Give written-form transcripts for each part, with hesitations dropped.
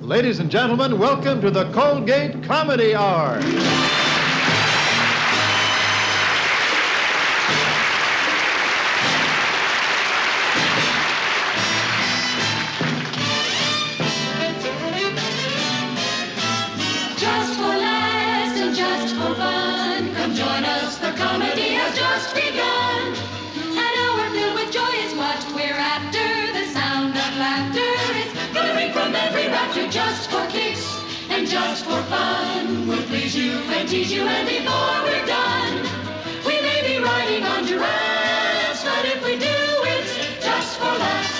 Ladies and gentlemen, welcome to the Colgate Comedy Hour. Just for laughs and just for fun, come join us, the comedy has just begun. An hour filled with joy is what we're after, the sound of laughter is glittering from every rafter. Just for kicks and just for fun, we'll please you and tease you, and before we're done, we may be riding on giraffes, but if we do, it's just for laughs.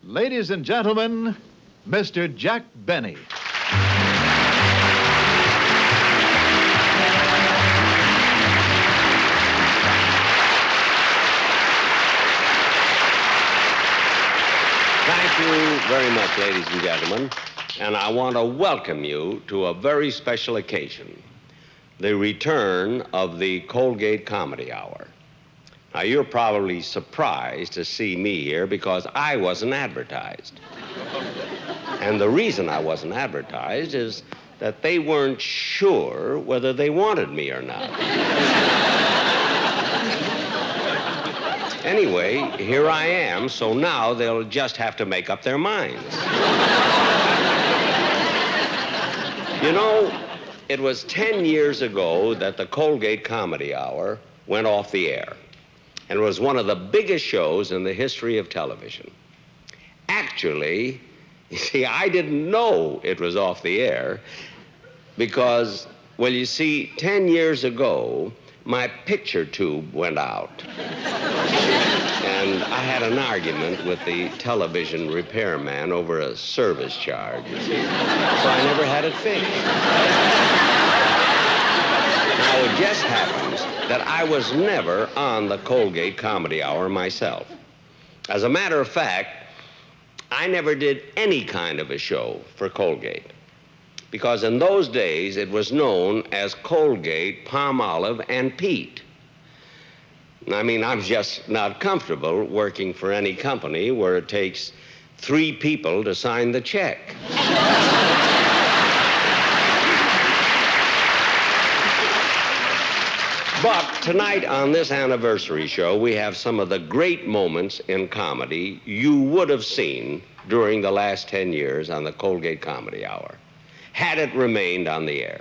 Ladies and gentlemen, Mr. Jack Benny. Thank you very much, ladies and gentlemen, and I want to welcome you to a very special occasion, the return of the Colgate Comedy Hour. Now, you're probably surprised to see me here because I wasn't advertised. And the reason I wasn't advertised is that they weren't sure whether they wanted me or not. Anyway, here I am, so now they'll just have to make up their minds. You know, it was 10 years ago that the Colgate Comedy Hour went off the air. And it was one of the biggest shows in the history of television. Actually, you see, I didn't know it was off the air because, well, you see, 10 years ago, my picture tube went out. And I had an argument with the television repairman over a service charge, you see. So I never had it fixed. Now, it just happens that I was never on the Colgate Comedy Hour myself. As a matter of fact, I never did any kind of a show for Colgate, because in those days it was known as Colgate, Palmolive, and Pete. I mean, I'm just not comfortable working for any company where it takes 3 people to sign the check. But tonight on this anniversary show, we have some of the great moments in comedy you would have seen during the last 10 years on the Colgate Comedy Hour, had it remained on the air.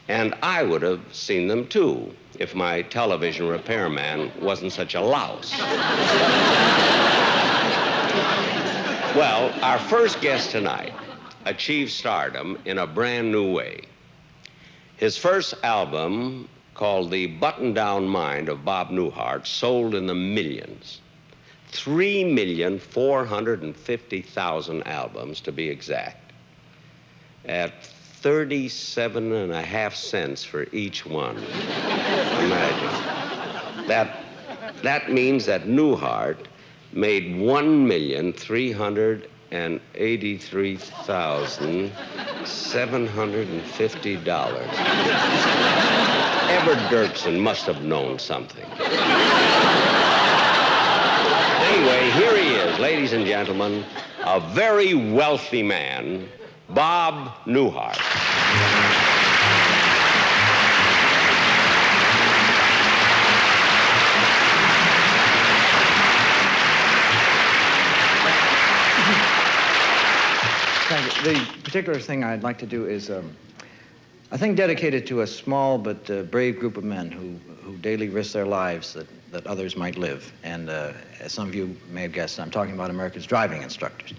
And I would have seen them too, if my television repairman wasn't such a louse. Well, our first guest tonight achieved stardom in a brand new way. His first album, called The Button-Down Mind of Bob Newhart, sold in the millions. 3,450,000 albums, to be exact, at 37.5 cents for each one. Imagine. That means that Newhart made $1,300,000 $83,750. Everett Dirksen must have known something. Anyway, here he is, ladies and gentlemen, a very wealthy man, Bob Newhart. The particular thing I'd like to do is, I think, dedicated to a small but brave group of men who daily risk their lives that others might live. And as some of you may have guessed, I'm talking about America's driving instructors.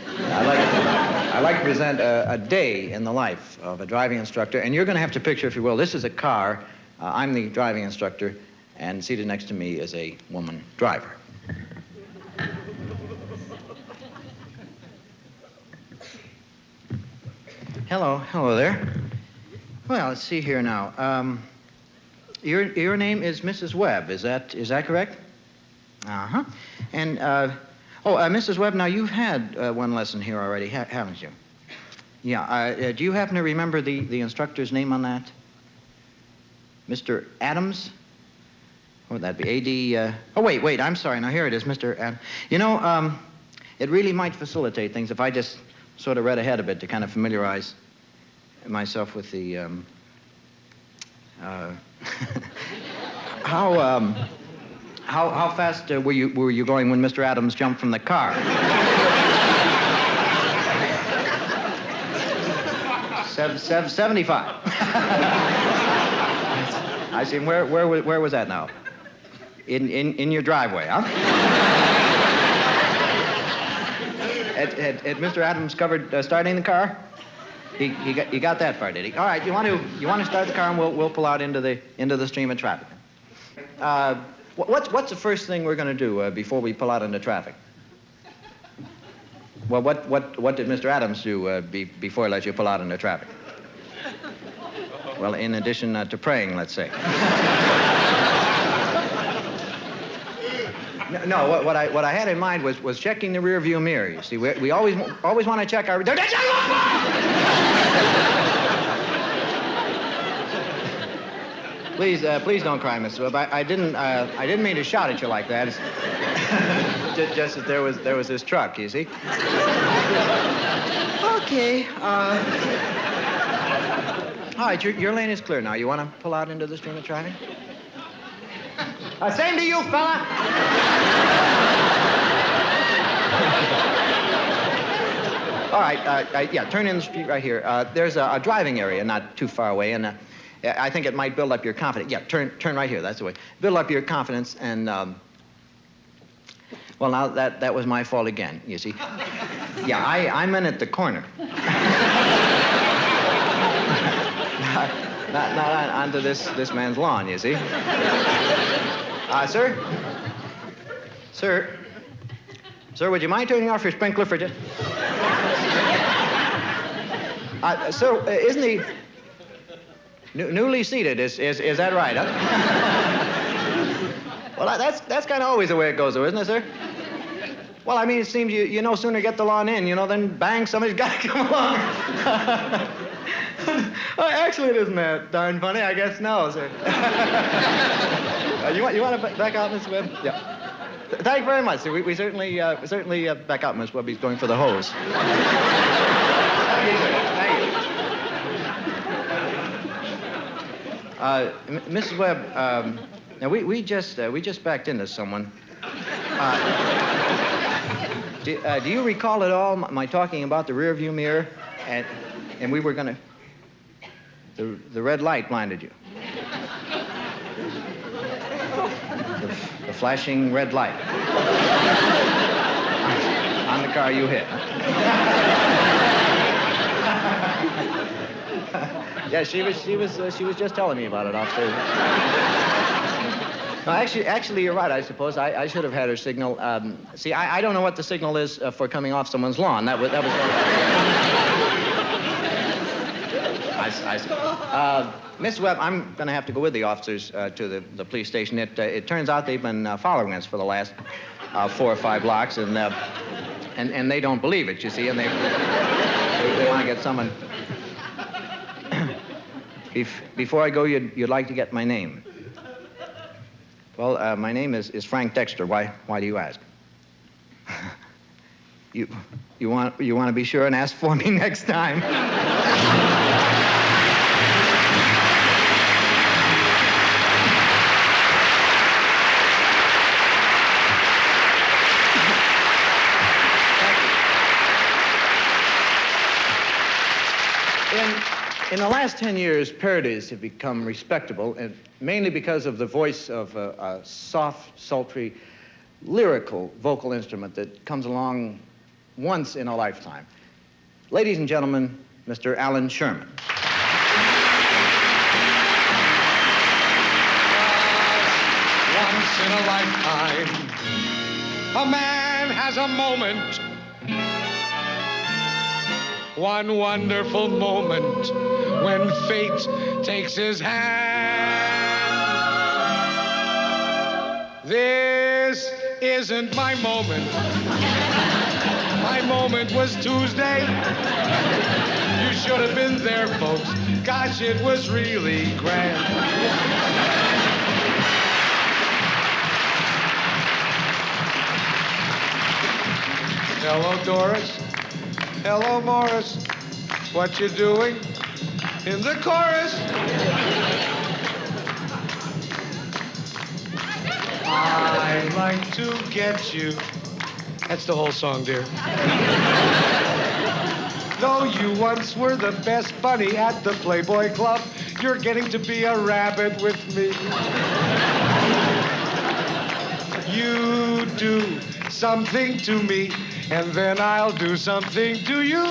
I'd like to present a day in the life of a driving instructor. And you're going to have to picture, if you will, this is a car. I'm the driving instructor, and seated next to me is a woman driver. Hello there. Well, let's see here now. Your name is Mrs. Webb, is that correct? Uh-huh. And, Mrs. Webb, now you've had one lesson here already, haven't you? Yeah, do you happen to remember the instructor's name on that? Mr. Adams? What would that be? A.D. Wait, I'm sorry. Now, here it is, Mr. Adams. You know, it really might facilitate things if I just sort of read ahead a bit to kind of familiarize myself with the, how fast were you going when Mr. Adams jumped from the car? 75. I see. Where was that now? In your driveway, huh? Had Mr. Adams covered starting the car? He got that far, did he? All right. You want to start the car, and we'll pull out into the stream of traffic. What's the first thing we're going to do before we pull out into traffic? Well, what did Mr. Adams do before he let you pull out into traffic? Well, in addition to praying, let's say. No, what I had in mind was checking the rear view mirror. You see, we always want to check our. Please don't cry, Mr. Webb. I didn't mean to shout at you like that. It's just that there was this truck, you see. Okay. All right, your lane is clear now. You want to pull out into the stream of traffic? Same to you, fella. All right, yeah, turn in the street right here. There's a driving area not too far away, and I think it might build up your confidence. Yeah, turn right here, that's the way. Build up your confidence, and, well, now, that was my fault again, you see. Yeah, I meant at the corner. Not onto this man's lawn, you see. Sir? Sir, would you mind turning off your sprinkler for just... Sir, isn't he newly seated? Is that right, huh? Well, that's kind of always the way it goes, though, isn't it, sir? Well, I mean, it seems you no sooner get the lawn in, than bang, somebody's got to come along. Actually, it isn't that darn funny. I guess no, sir. You want to back out, Mr. Webb? Yeah. Thank you very much, sir. We certainly back out, Miss Webb. He's going for the hose. Thank you, sir. Thank you. Mrs. Webb, now we just backed into someone. Do you recall at all my talking about the rear view mirror, and we were gonna. The red light blinded you. The flashing red light. On the car you hit. Yeah, she was just telling me about it offstairs. No, actually, you're right, I suppose. I should have had her signal. See, I don't know what the signal is for coming off someone's lawn. That was. I see. Miss Webb, I'm going to have to go with the officers to the police station. It turns out they've been following us for the last 4 or 5 blocks, and And they don't believe it, you see, and they want to get someone. Before I go, you'd like to get my name. Well, my name is Frank Dexter. Why do you ask? You want to be sure and ask for me next time. In the last 10 years, parodies have become respectable, and mainly because of the voice of a soft, sultry, lyrical vocal instrument that comes along once in a lifetime. Ladies and gentlemen, Mr. Alan Sherman. Once in a lifetime, a man has a moment. One wonderful moment when fate takes his hand. This isn't my moment. My moment was Tuesday. You should have been there, folks. Gosh, it was really grand. Hello, Doris. Hello, Morris. What you doing in the chorus? I'd like to get you. That's the whole song, dear. Though you once were the best bunny at the Playboy Club, you're getting to be a rabbit with me. You do something to me, and then I'll do something to you.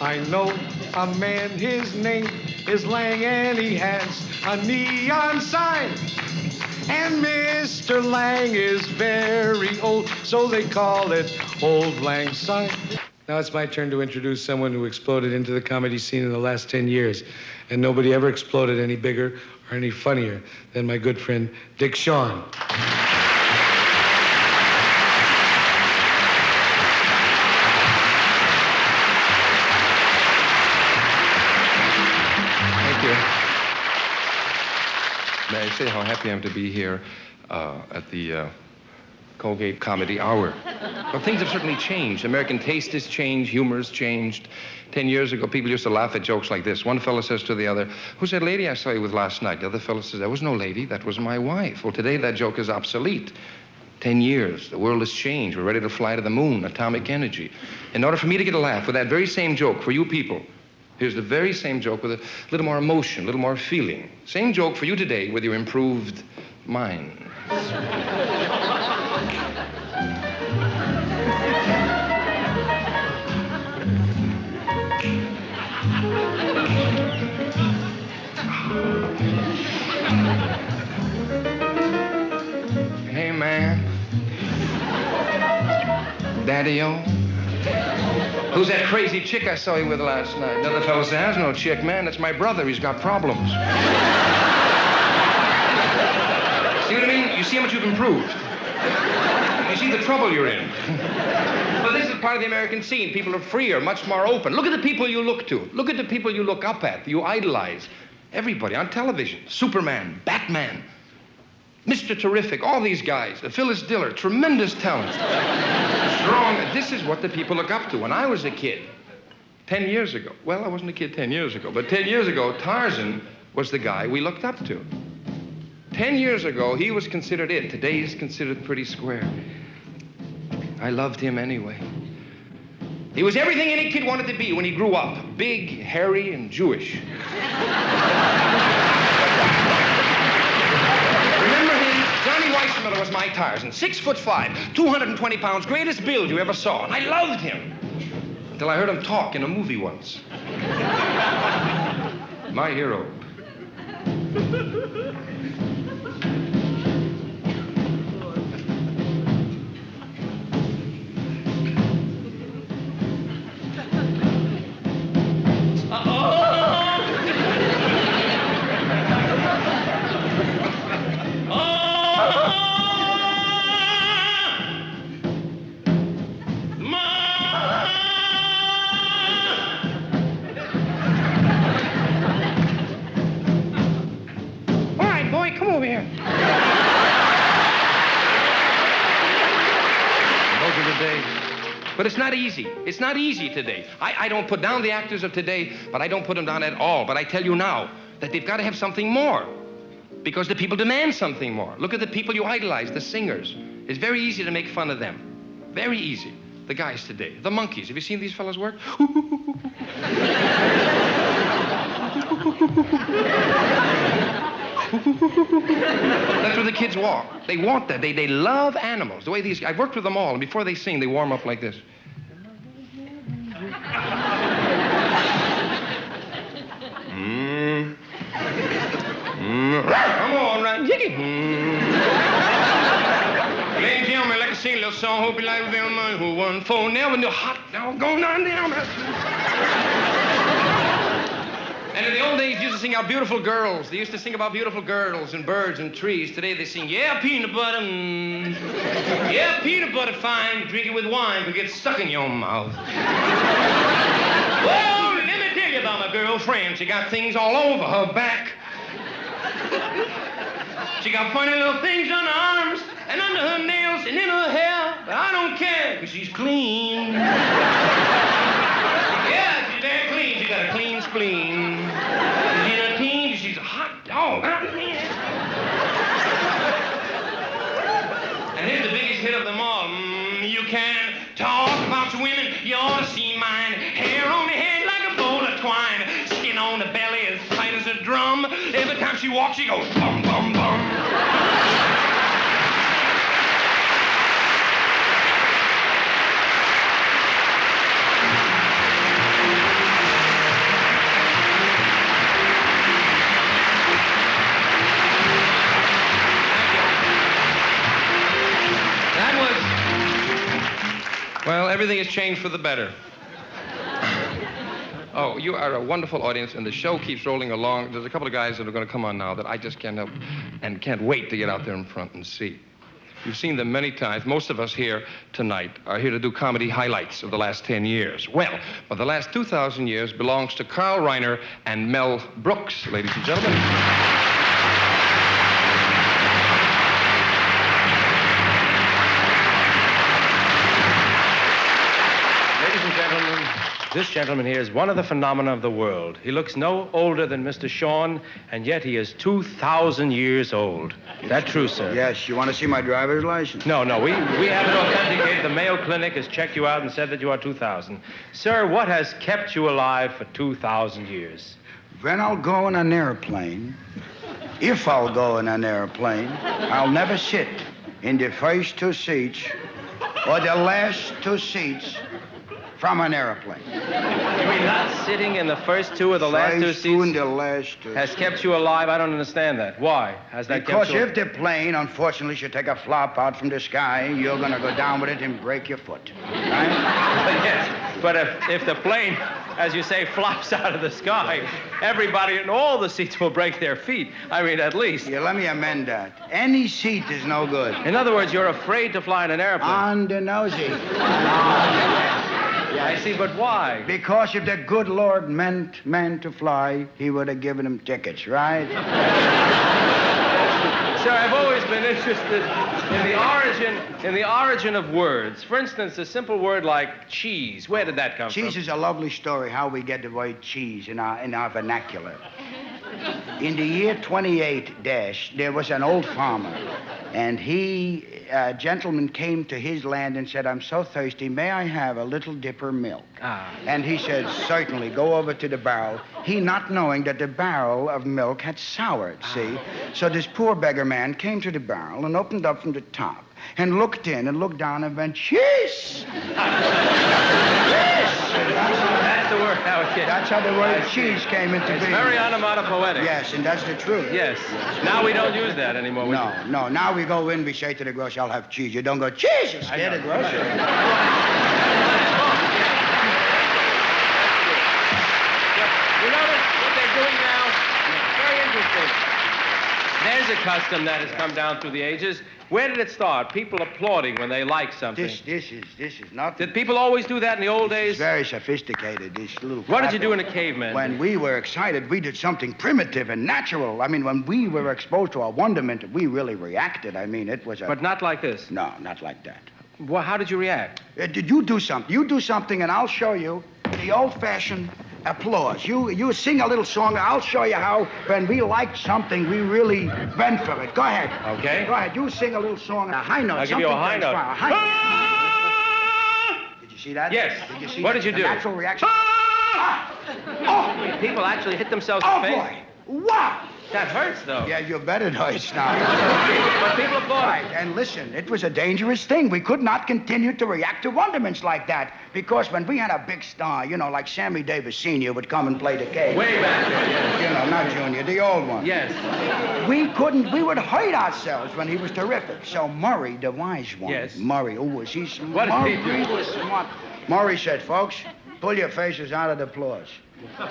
I know a man, his name is Lang, and he has a neon sign. And Mr. Lang is very old, so they call it Old Lang Syne. Now it's my turn to introduce someone who exploded into the comedy scene in the last 10 years. And nobody ever exploded any bigger or any funnier than my good friend, Dick Shawn. May I say how happy I am to be here at the Colgate Comedy Hour? Well, things have certainly changed. American taste has changed. Humor has changed. 10 years ago, people used to laugh at jokes like this. One fellow says to the other, "Who's that lady I saw you with last night?" The other fellow says, "That was no lady. That was my wife." Well, today that joke is obsolete. 10 years. The world has changed. We're ready to fly to the moon. Atomic energy. In order for me to get a laugh with that very same joke for you people, here's the very same joke with a little more emotion, a little more feeling. Same joke for you today with your improved mind. Hey, man. Daddy-o. Who's that crazy chick I saw you with last night? Another fellow says, "There's no chick, man. That's my brother. He's got problems." See what I mean? You see how much you've improved. You see the trouble you're in. Well, this is part of the American scene. People are freer, much more open. Look at the people you look to. Look at the people you look up at, you idolize. Everybody on television. Superman, Batman, Mr. Terrific, all these guys. Phyllis Diller, tremendous talent. Strong. This is what the people look up to. When I was a kid, 10 years ago, well, I wasn't a kid 10 years ago, but 10 years ago, Tarzan was the guy we looked up to. 10 years ago, he was considered it. Today, he's considered pretty square. I loved him anyway. He was everything any kid wanted to be when he grew up. Big, hairy, and Jewish. Remember him? Johnny Weissmuller was my Tarzan. 6'5", 220 pounds, greatest build you ever saw. And I loved him. Until I heard him talk in a movie once. My hero. today. But it's not easy. It's not easy today. I don't put down the actors of today, but I don't put them down at all. But I tell you now that they've got to have something more because the people demand something more. Look at the people you idolize, the singers. It's very easy to make fun of them. Very easy. The guys today, the monkeys. Have you seen these fellas work? That's where the kids walk. They want that. They love animals. The way these... I've worked with them all, and before they sing, they warm up like this. Come on, right? Ladies and gentlemen, like to sing a little song. Hope you like it very much. Who won for never knew hot doggone down. And in the old days, they used to sing about beautiful girls. They used to sing about beautiful girls and birds and trees. Today they sing, yeah, peanut butter, yeah, peanut butter fine. Drink it with wine, but get stuck in your mouth. Well, let me tell you about my girlfriend. She got things all over her back. She got funny little things on her arms and under her nails and in her hair. But I don't care, because she's clean. Yeah, she's very clean. She got a clean spleen. She's in her teens. She's a hot dog. And here's the biggest hit of them all. You can talk about your women. You ought to see mine. Hair on the head like a bowl of twine. Skin on the belly as tight as a drum. Every time she walks, she goes bum, bum, bum. Well, everything has changed for the better. Oh, you are a wonderful audience, and the show keeps rolling along. There's a couple of guys that are going to come on now that I just can't help and can't wait to get out there in front and see. You've seen them many times. Most of us here tonight are here to do comedy highlights of the last 10 years. Well, but the last 2,000 years belongs to Carl Reiner and Mel Brooks, ladies and gentlemen. This gentleman here is one of the phenomena of the world. He looks no older than Mr. Sean, and yet he is 2,000 years old. Is that true, sir? Yes. You want to see my driver's license? No, we have it authenticated. The Mayo Clinic has checked you out and said that you are 2,000. Sir, what has kept you alive for 2,000 years? When I'll go in an airplane, if I'll go in an airplane, I'll never sit in the first two seats or the last two seats from an airplane. You mean not sitting in the first two or the last two seats? In the last two has kept you alive? I don't understand that. Why has that kept you alive? Because if the plane, unfortunately, should take a flop out from the sky, you're going to go down with it and break your foot. Right? Yes, but if the plane, as you say, flops out of the sky, everybody in all the seats will break their feet. I mean, at least. Yeah, let me amend that. Any seat is no good. In other words, you're afraid to fly in an airplane. On the nosy. Yeah, I see, but why? Because if the good Lord meant man to fly, he would have given him tickets, right? Sir, I've always been interested in the origin of words. For instance, a simple word like cheese. Where did that come from? Cheese is a lovely story, how we get the word cheese in our vernacular. In the year 28 there was an old farmer, and a gentleman came to his land and said, I'm so thirsty, may I have a little dipper milk? And he said, certainly, go over to the barrel. He not knowing that the barrel of milk had soured, see? So this poor beggar man came to the barrel and opened up from the top and looked in and looked down and went, cheese! That's the word how it came. That's how the word cheese came into being. It's very onomatopoetic. Yes, and that's the truth. Yes. Now we don't use that anymore. No. Now we go in, we say to the grocer, I'll have cheese. You don't go, cheese! You scare the grocer. You notice what they're doing now? Very interesting. There's a custom that has come down through the ages. Where did it start? People applauding when they like something. This is nothing. Did people always do that in the old days? It's very sophisticated, this little What did you do in a caveman? When we were excited, we did something primitive and natural. I mean, when we were exposed to a wonderment, we really reacted. I mean, it was a... But not like this. No, not like that. Well, how did you react? Did you do something? You do something, and I'll show you the old-fashioned applause. You sing a little song. I'll show you how when we like something, we really went for it. Go ahead. Okay. Go ahead. You sing a little song, a high note. I'll give you a high note. A high note. Did you see that? Yes. Did you see What did you the do? natural reaction? Oh! People actually hit themselves in Oh, the face. boy! Wow! That hurts, though. Yeah, you bet it hurts now. But people applaud. Right, and listen, it was a dangerous thing. We could not continue to react to wonderments like that because when we had a big star, like Sammy Davis Sr. would come and play the cage. Way back there, yes. Not Junior, the old one. Yes. We would hurt ourselves when he was terrific. So Murray, the wise one. Yes. Murray, was he smart? What did he do? Murray was smart. Murray said, folks, pull your faces out of the applause.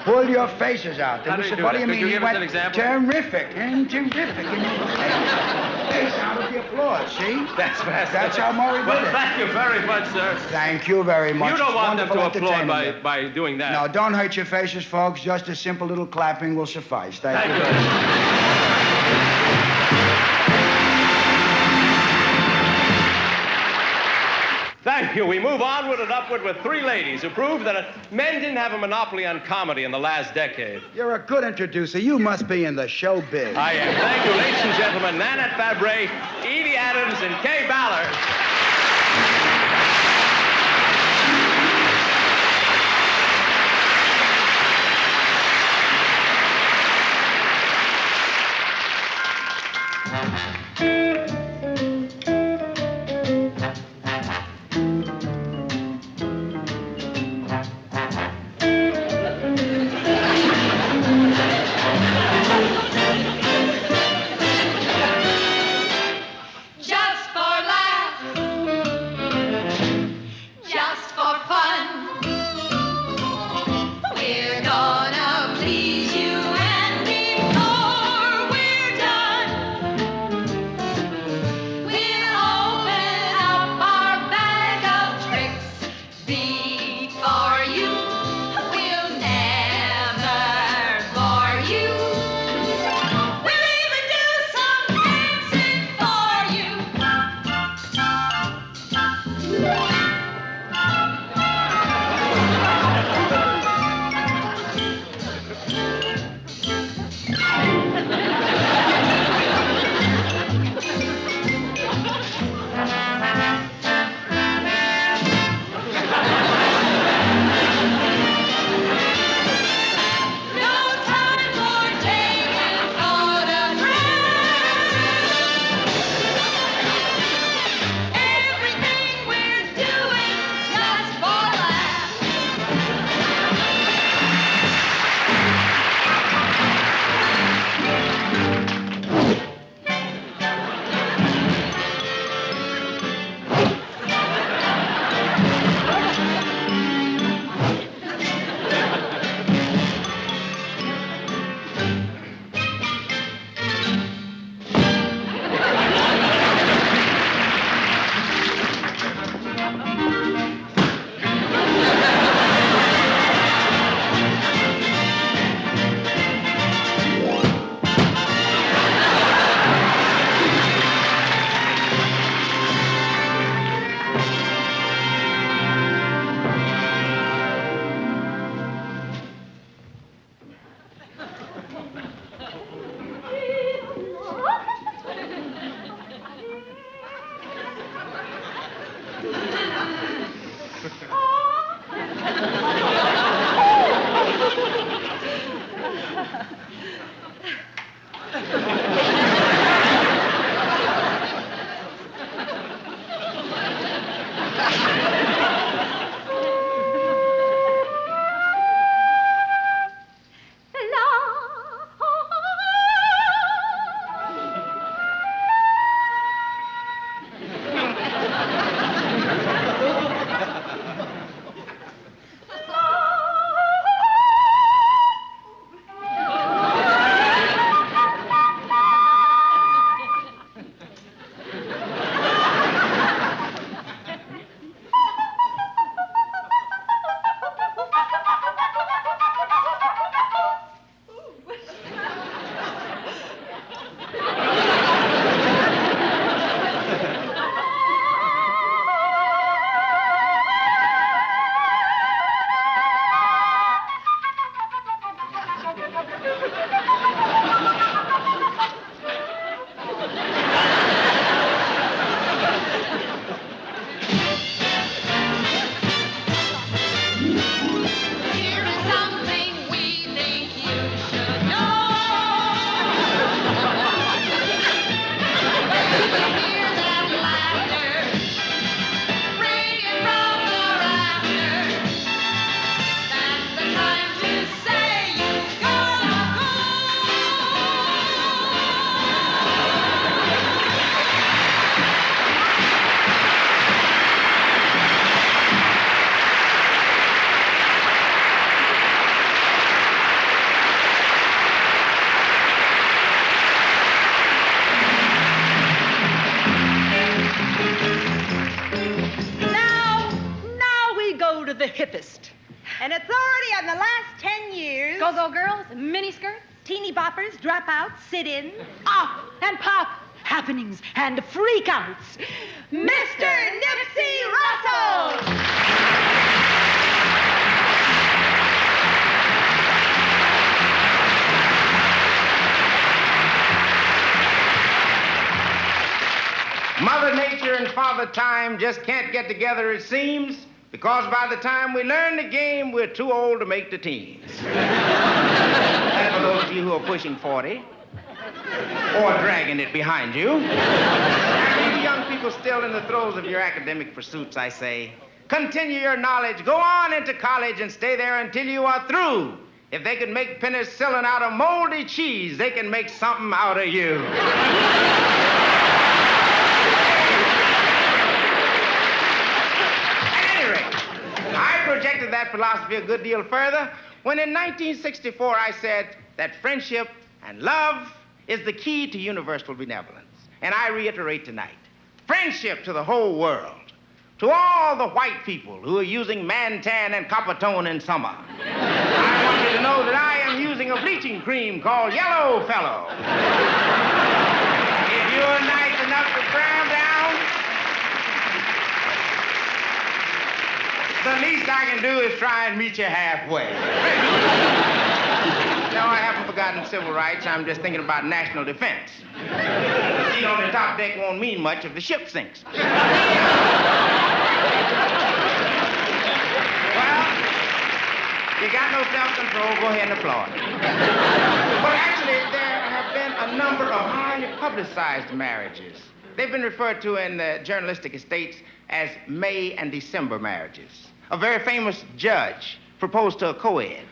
Pull your faces out. How And did we he said, do what that? do you Could mean? you He give us went an example? terrific and terrific. And he face out of the applause, see? That's fantastic. That's how Murray did Well, it. thank you very much, sir. Thank you very much. You don't It's want them to wonderful applaud entertainment. by doing that. No, don't hurt your faces, folks. Just a simple little clapping will suffice. Thank you. Thank you. We move onward and upward with three ladies who prove that men didn't have a monopoly on comedy in the last decade. You're a good introducer. You must be in the showbiz. I am. Thank you, ladies and gentlemen, Nanette Fabre, Edie Adams, and Kay Ballard. Just for laughs, just for fun, we're gonna please you, and before we're done, we'll open up our bag of tricks before you. We'll never bore you. We'll even do some dancing for you. No time for taking photographs. Everything we're doing just for laughs. the hippest. An authority on the last 10 years. Go-go girls, miniskirts, Teeny boppers, dropouts, sit-ins. Off and pop, happenings and freakouts. Mr. Nipsey Russell! Mother Nature and Father Time just can't get together, it seems, because by the time we learn the game, we're too old to make the teens. And for those of you who are pushing 40, or dragging it behind you, and you young people still in the throes of your academic pursuits, I say, continue your knowledge, go on into college and stay there until you are through. If they could make penicillin out of moldy cheese, they can make something out of you. I projected that philosophy a good deal further when in 1964 I said that friendship and love is the key to universal benevolence. And I reiterate tonight, friendship to the whole world, to all the white people who are using Mantan and Coppertone in summer. I want you to know that I am using a bleaching cream called Yellow Fellow. If you're nice enough to cram down, the least I can do is try and meet you halfway. No, I haven't forgotten civil rights. I'm just thinking about national defense. See, on the top deck won't mean much if the ship sinks. Well, you got no self-control, go ahead and applaud. But actually, there have been a number of highly publicized marriages. They've been referred to in the journalistic estates as May and December marriages. A very famous judge proposed to a co-ed.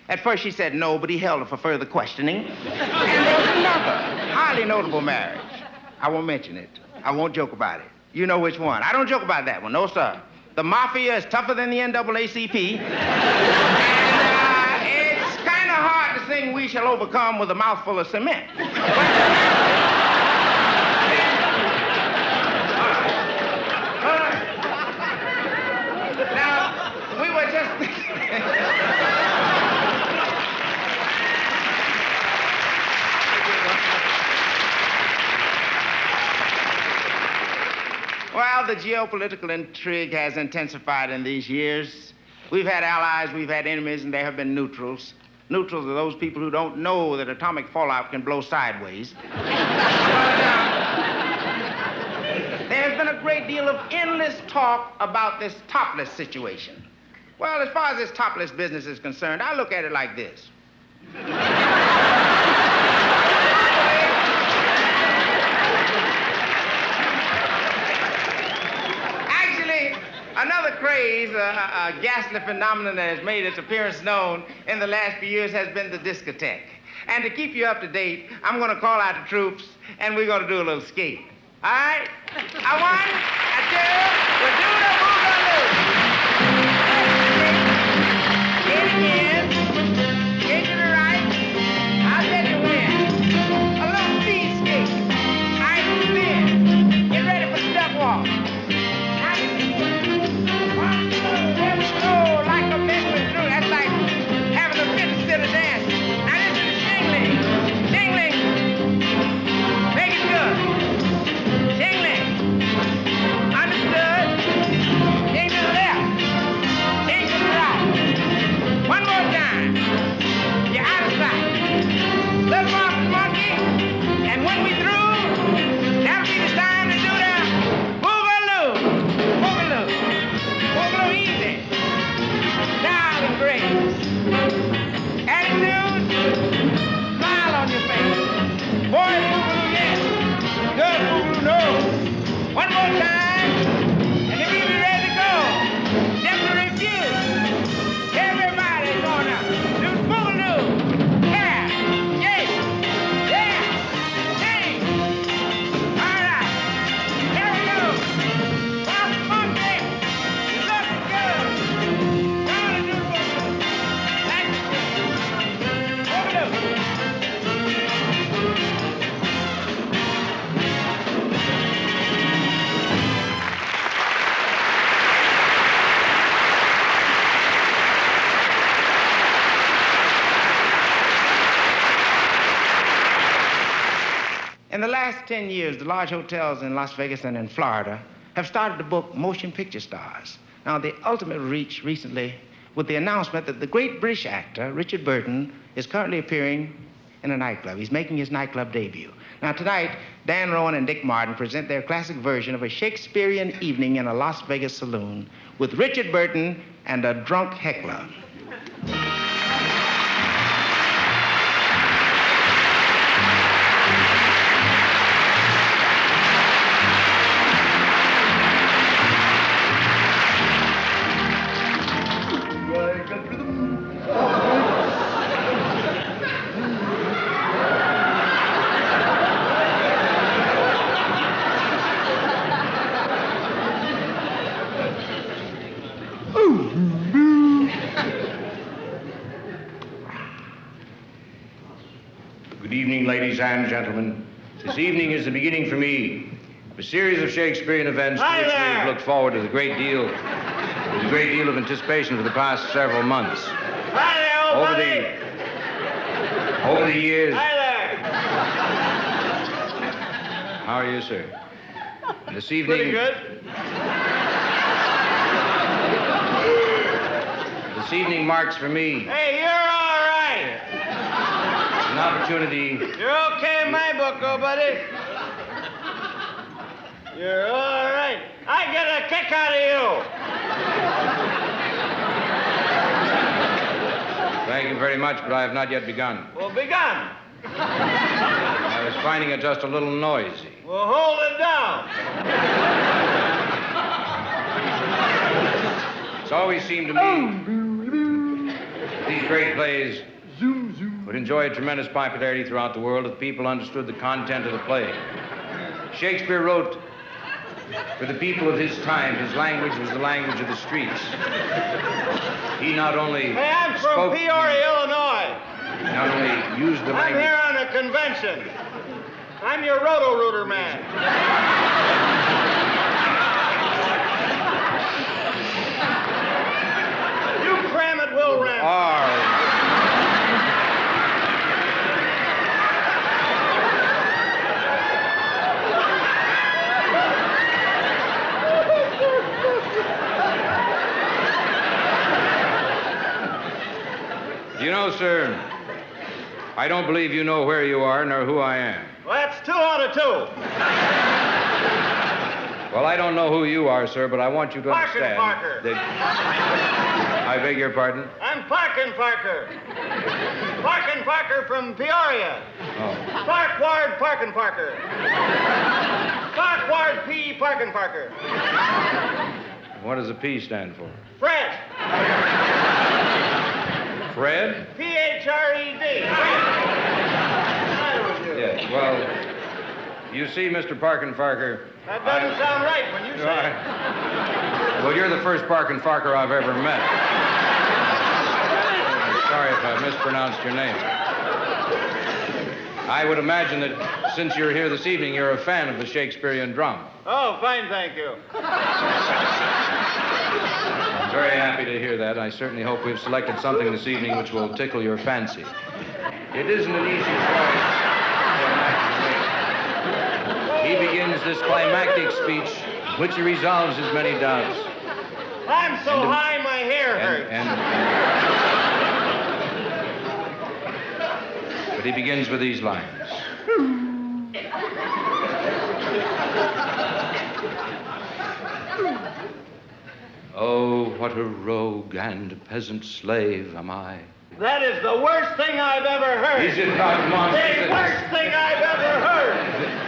At first she said no, but he held her for further questioning. And there was another highly notable marriage. I won't mention it. I won't joke about it. You know which one. I don't joke about that one. No, sir. The mafia is tougher than the NAACP. And it's kind of hard to sing We Shall Overcome with a mouthful of cement. Well, the geopolitical intrigue has intensified in these years. We've had allies, we've had enemies, and there have been neutrals. Neutrals are those people who don't know that atomic fallout can blow sideways. There's been a great deal of endless talk about this topless situation. Well, as far as this topless business is concerned, I look at it like this. Actually, another craze, a ghastly phenomenon that has made its appearance known in the last few years has been the discotheque. And to keep you up to date, I'm going to call out the troops, and we're going to do a little skate. All right? A one, a two, we'll do the boogaloo. Skate again. Skate to the right. I'll let you win. A little speed skate. I spin. Get ready for the duck walk. One, two, there we go. Like a Benjamin through. That's like having a fit instead of dancing. Now this is the shingling. Shingling. Make it good. Shingling. Understood? Shing to the left. Shing to the right. One more time. You're out of sight. Little off the monkey. And when we through, that'll be the time to do the boogaloo. Boogaloo. Boogaloo easy. Style and grace. Attitude. Smile on your face. Boy, boogaloo, yes. Good boogaloo, no. One more time, and if you be ready to go, just a review. Everybody's gonna do boogaloo. Yeah, shake, yeah, sing. All right, here we go. Off the monkey, looking good. Gonna do boogaloo. That's boogaloo. In the last 10 years, the large hotels in Las Vegas and in Florida have started to book motion picture stars. Now, the ultimate reach recently with the announcement that the great British actor, Richard Burton, is currently appearing in a nightclub. He's making his nightclub debut. Now, tonight, Dan Rowan and Dick Martin present their classic version of a Shakespearean evening in a Las Vegas saloon with Richard Burton and a drunk heckler. Good evening, ladies and gentlemen. This evening is the beginning for me of a series of Shakespearean events to which we've looked forward with a great deal of anticipation for the past several months. Over the years. Hi there. How are you, sir? This evening. Pretty good. This evening marks for me Hey, you're all right. an opportunity. You're okay in my book, oh, buddy. You're all right. I get a kick out of you. Thank you very much, but I have not yet begun. Well, begun. I was finding it just a little noisy. Well, hold it down. It's always seemed to me these great plays would enjoy a tremendous popularity throughout the world if people understood the content of the play. Shakespeare wrote for the people of his time. His language was the language of the streets. He not only Hey, I'm from Peoria, Illinois. not only used the I'm language. here on a convention. I'm your roto-rooter man. You cram it, we'll ram it. All right. You know, sir, I don't believe you know where you are nor who I am. Well, that's 2 out of 2. Well, I don't know who you are, sir, but I want you to understand Parker. that... I beg your pardon? I'm Parkin Parker. Parkin Parker from Peoria. Oh. Parkward Parkin Parker. Parkward P. Parkin Parker. What does the P stand for? Fred. Fred? P-H-R-E-D. Yes, well, you see, Mr. Parkin Farker... That doesn't sound right when you say it. Well, you're the first Parkin Farker I've ever met. Sorry if I mispronounced your name. I would imagine that since you're here this evening, you're a fan of the Shakespearean drama. Oh, fine, thank you. I'm very happy to hear that. I certainly hope we've selected something this evening which will tickle your fancy. It isn't an easy choice for an actor to make. He begins this climactic speech, which he resolves his many doubts. I'm so high, my hair hurts. But he begins with these lines. Oh, what a rogue and peasant slave am I. That is the worst thing I've ever heard. Is it not monstrous? The worst thing I've ever heard.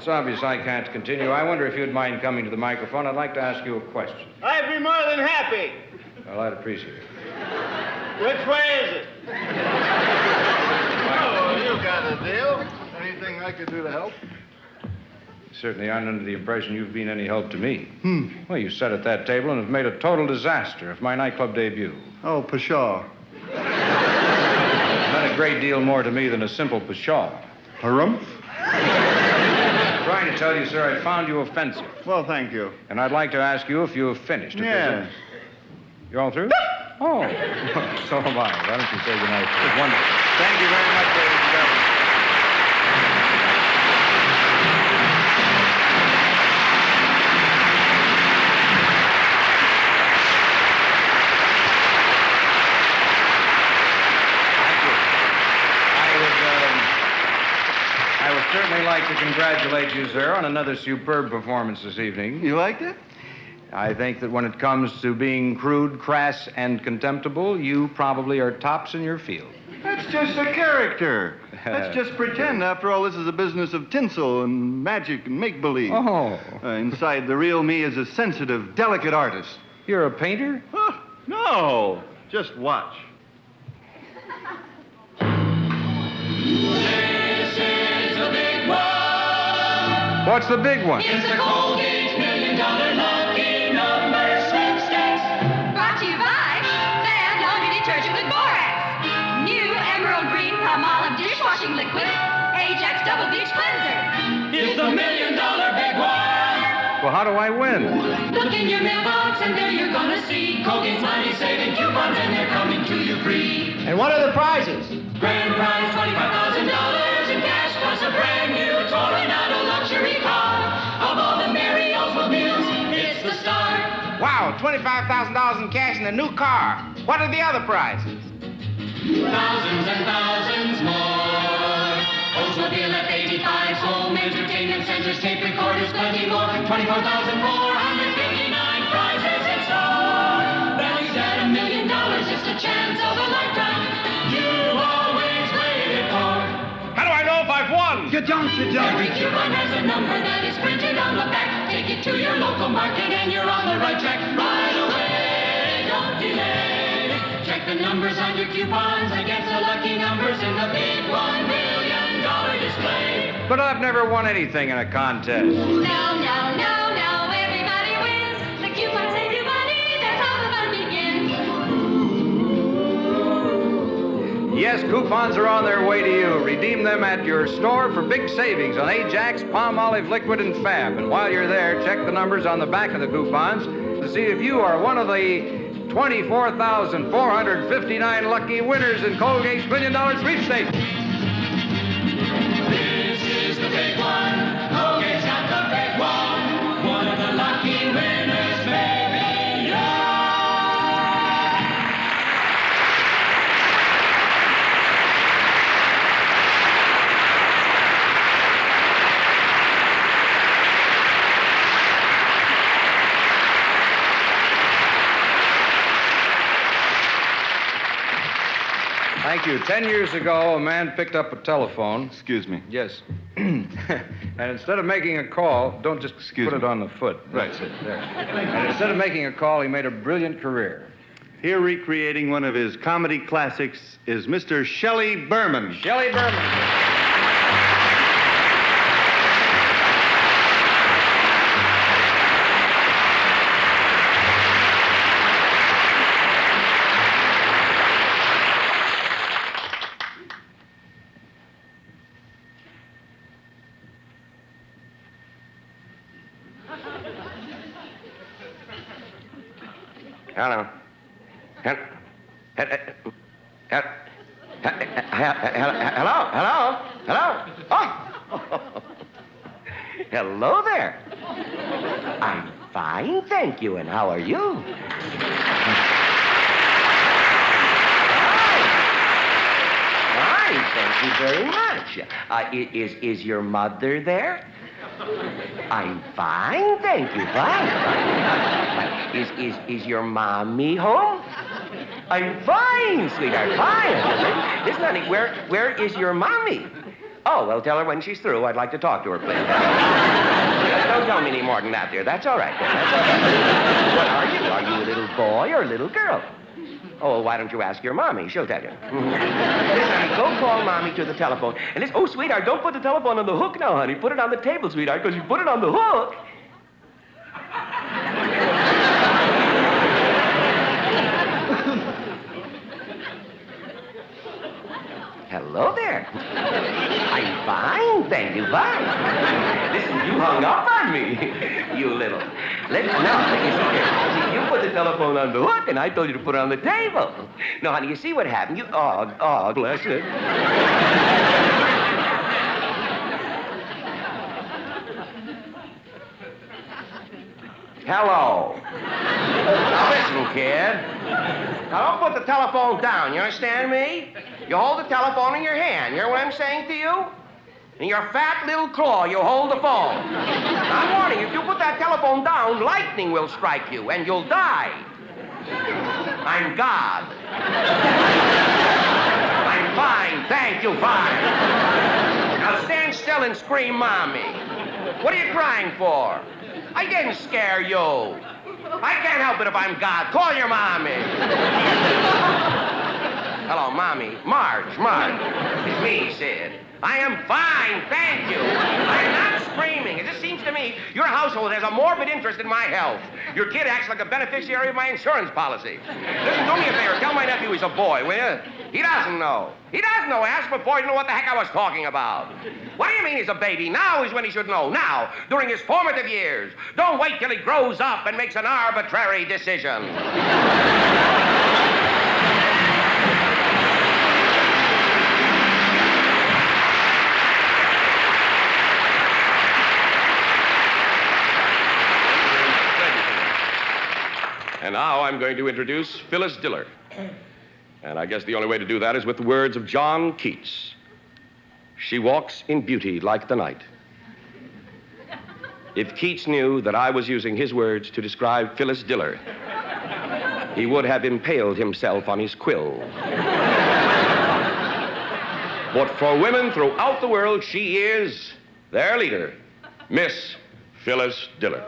It's obvious I can't continue. I wonder if you'd mind coming to the microphone. I'd like to ask you a question. I'd be more than happy. Well, I'd appreciate it. Which way is it? Oh, you got a deal. Anything I could do to help? Certainly aren't under the impression you've been any help to me. Well, you sat at that table and have made a total disaster of my nightclub debut. Oh, pshaw. It meant a great deal more to me than a simple pshaw. Harumph? Trying to tell you, sir, I found you offensive. Well, thank you. And I'd like to ask you if you have finished. Yes. You're all through? Oh, so am I. Why don't you say goodnight? It's wonderful. Thank you very much, ladies and gentlemen. I would certainly like to congratulate you, sir, on another superb performance this evening. You liked it? I think that when it comes to being crude, crass, and contemptible, you probably are tops in your field. That's just a character. Let's just pretend. After all, this is a business of tinsel and magic and make-believe. Oh. Inside, the real me is a sensitive, delicate artist. You're a painter? Huh? No. Just watch. This is a big one. What's the big one? It's the Colgate $1 Million Lucky Number Sweepstakes. Brought to you by Fab Laundry Detergent with Borax. New Emerald Green Palmolive Dishwashing Liquid. Ajax Double Bleach Cleanser. It's the $1 Million Big One. Well, how do I win? Look in your mailbox and there you're gonna see Colgate's money saving coupons and they're coming to you free. And what are the prizes? Grand prize $25,000 in cash plus a brand new Toronado luxury car. Of all the Merry Oldsmobiles, it's the star. Wow, $25,000 in cash and a new car. What are the other prizes? Thousands and thousands more. Oldsmobile F-85s, home entertainment centers, tape recorders, plenty more. 24,459 prizes in store. Valued at $1 million, it's the chance of a lifetime. You always waited for. How do I know if I've won? Get down. Every coupon has a number that is printed on the back. Take it to your local market and you're on the right track. Right away, don't delay. Check the numbers on your coupons against the lucky numbers in the big $1 million display. But I've never won anything in a contest. No, everybody wins. The coupons save you money, that's how the fun begins. Yes, coupons are on their way to you. Redeem them at your store for big savings on Ajax, Palmolive Liquid, and Fab. And while you're there, check the numbers on the back of the coupons to see if you are one of the 24,459 lucky winners in Colgate's $1 Million Sweepstakes. This is the big one. Colgate's got the big one. One of the lucky winners may be Thank you. 10 years ago, a man picked up a telephone. Excuse me. Yes. And instead of making a call, don't just Excuse put me. it on the foot. Right. That's it. There. And instead of making a call, he made a brilliant career. Here recreating one of his comedy classics is Mr. Shelley Berman. Shelley Berman. Hello. Hello. Oh. Hello there. I'm fine, thank you. And how are you? Fine, thank you very much. Is your mother there? I'm fine, thank you. Fine. Is your mommy home? I'm fine, sweetheart. Fine. Listen, honey, where is your mommy? Oh, well, tell her when she's through. I'd like to talk to her, please. Don't tell me any more than that, dear. That's all right. That's all right. What are you? Are you a little boy or a little girl? Oh, why don't you ask your mommy? She'll tell you. Listen, honey, go call Mommy to the telephone. And listen, oh, sweetheart, don't put the telephone on the hook now, honey. Put it on the table, sweetheart, because you put it on the hook. Hello there. I'm fine, thank you, fine. Listen, you hung up on me, you little. Now, you see, you put the telephone on the hook, and I told you to put it on the table. No, honey, you see what happened? Oh, bless it. Hello. Now listen, kid. Now don't put the telephone down, you understand me? You hold the telephone in your hand, you hear what I'm saying to you? In your fat little claw, you hold the phone. Now, I'm warning you, if you put that telephone down, lightning will strike you, and you'll die. I'm God. I'm fine, thank you, fine. Now stand still and scream, Mommy. What are you crying for? I didn't scare you. I can't help it if I'm God. Call your mommy. Hello, Mommy. Marge. It's me, Sid. I am fine, thank you. I'm not screaming. It just seems to me your household has a morbid interest in my health. Your kid acts like a beneficiary of my insurance policy. Listen, do me a favor. Tell my nephew he's a boy, will you? He doesn't know. He doesn't know. Ask before he knew what the heck I was talking about. What do you mean he's a baby? Now is when he should know. Now, during his formative years. Don't wait till he grows up and makes an arbitrary decision. And now I'm going to introduce Phyllis Diller. And I guess the only way to do that is with the words of John Keats. She walks in beauty like the night. If Keats knew that I was using his words to describe Phyllis Diller, he would have impaled himself on his quill. But for women throughout the world, she is their leader, Miss Phyllis Diller.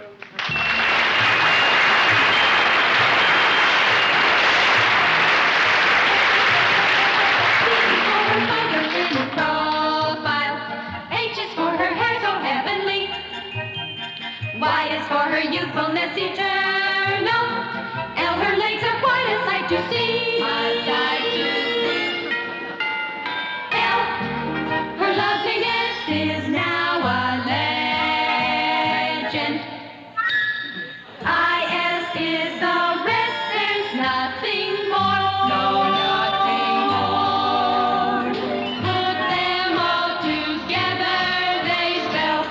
Youthfulness eternal, and her legs are quite a sight to see. A sight to see. L, her loveliness is now a legend. I-S is the rest, there's nothing more. No, nothing more. Put them all together, they spell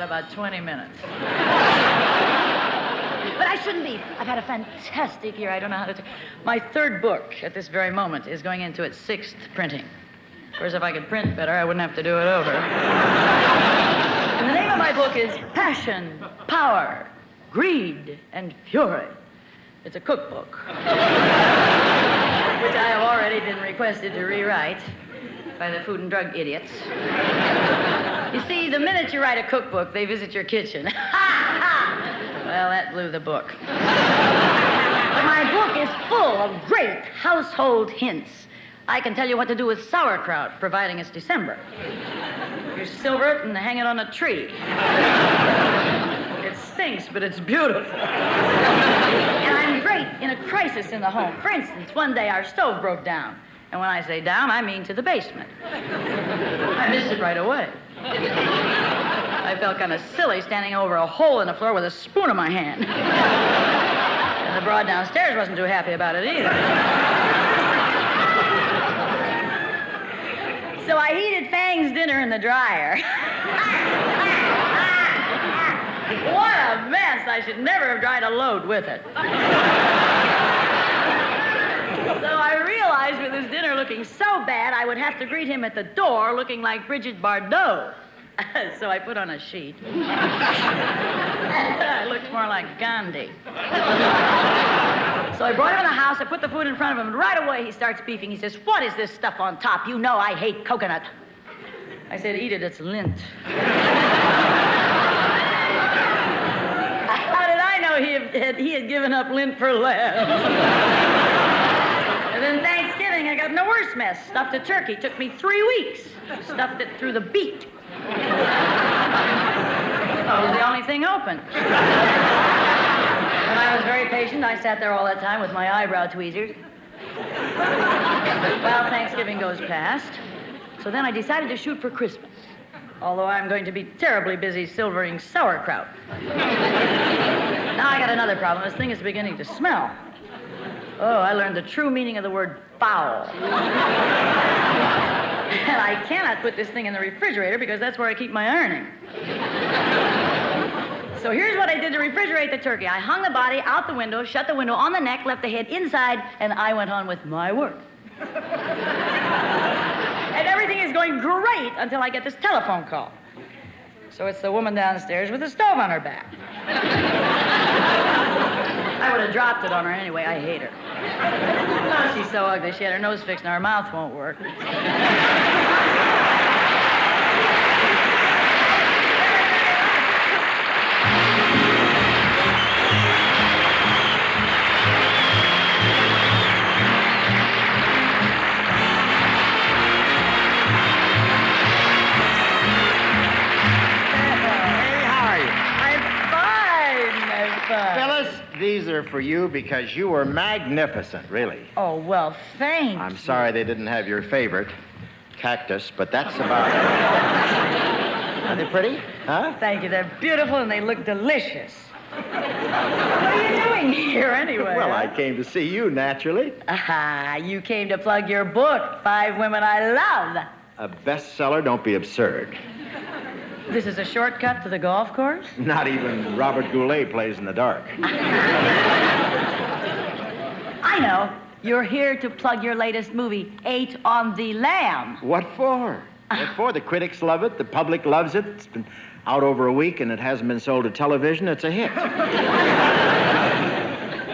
about 20 minutes. But I shouldn't be. I've had a fantastic year. I don't know how to... My third book at this very moment is going into its 6th printing. Of course, if I could print better, I wouldn't have to do it over. And the name of my book is Passion, Power, Greed, and Fury. It's a cookbook, which I have already been requested to rewrite by the food and drug idiots. You see, the minute you write a cookbook, they visit your kitchen. Well, that blew the book. But my book is full of great household hints. I can tell you what to do with sauerkraut, providing it's December. You silver it and hang it on a tree. It stinks, but it's beautiful. And I'm great in a crisis in the home. For instance, one day our stove broke down. And when I say down, I mean to the basement. I missed it right away. I felt kind of silly standing over a hole in the floor with a spoon in my hand. And The broad downstairs wasn't too happy about it either. So I heated Fang's dinner in the dryer. What a mess. I should never have dried a load with it. So I realized with his dinner looking so bad, I would have to greet him at the door looking like Bridget Bardot. So I put on a sheet. I looked more like Gandhi. So I brought him in the house, I put the food in front of him, and right away he starts beefing. He says, "What is this stuff on top? You know I hate coconut." I said, "Eat it, it's lint." How did I know he had given up lint for less? And then Thanksgiving, I got in a worse mess. Stuffed a turkey. Took me 3 weeks. Stuffed it through the beak. That was the only thing open. When I was very patient, I sat there all that time with my eyebrow tweezers. Well, Thanksgiving goes past. So then I decided to shoot for Christmas. Although I'm going to be terribly busy silvering sauerkraut. Now I got another problem. This thing is beginning to smell. Oh, I learned the true meaning of the word foul. And I cannot put this thing in the refrigerator because that's where I keep my ironing. So here's what I did to refrigerate the turkey. I hung the body out the window, shut the window on the neck, left the head inside, and I went on with my work. And everything is going great until I get this telephone call. So it's the woman downstairs with the stove on her back. I would have dropped it on her anyway. I hate her. Oh, she's so ugly. She had her nose fixed and her mouth won't work. Phyllis, these are for you because you were magnificent, really. Oh, well, thanks. I'm sorry they didn't have your favorite, cactus, but that's about it. Are they pretty? Huh? Thank you. They're beautiful and they look delicious. What are you doing here, anyway? Well, I came to see you, naturally. Aha, you came to plug your book, 5 Women I Love. A bestseller? Don't be absurd. This is a shortcut to the golf course? Not even Robert Goulet plays in the dark. I know. You're here to plug your latest movie, 8 on the Lamb. What for? What for? The critics love it. The public loves it. It's been out over a week and it hasn't been sold to television. It's a hit.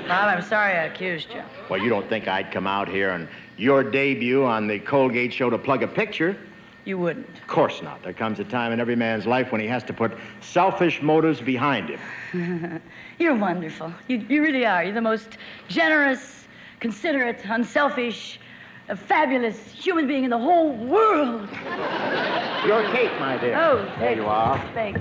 Bob, I'm sorry I accused you. Well, you don't think I'd come out here on your debut on the Colgate show to plug a picture? You wouldn't. Of course not. There comes a time in every man's life when he has to put selfish motives behind him. You're wonderful. You really are. You're the most generous, considerate, unselfish, fabulous human being in the whole world. Your cake, my dear. Oh, there you are. Thanks.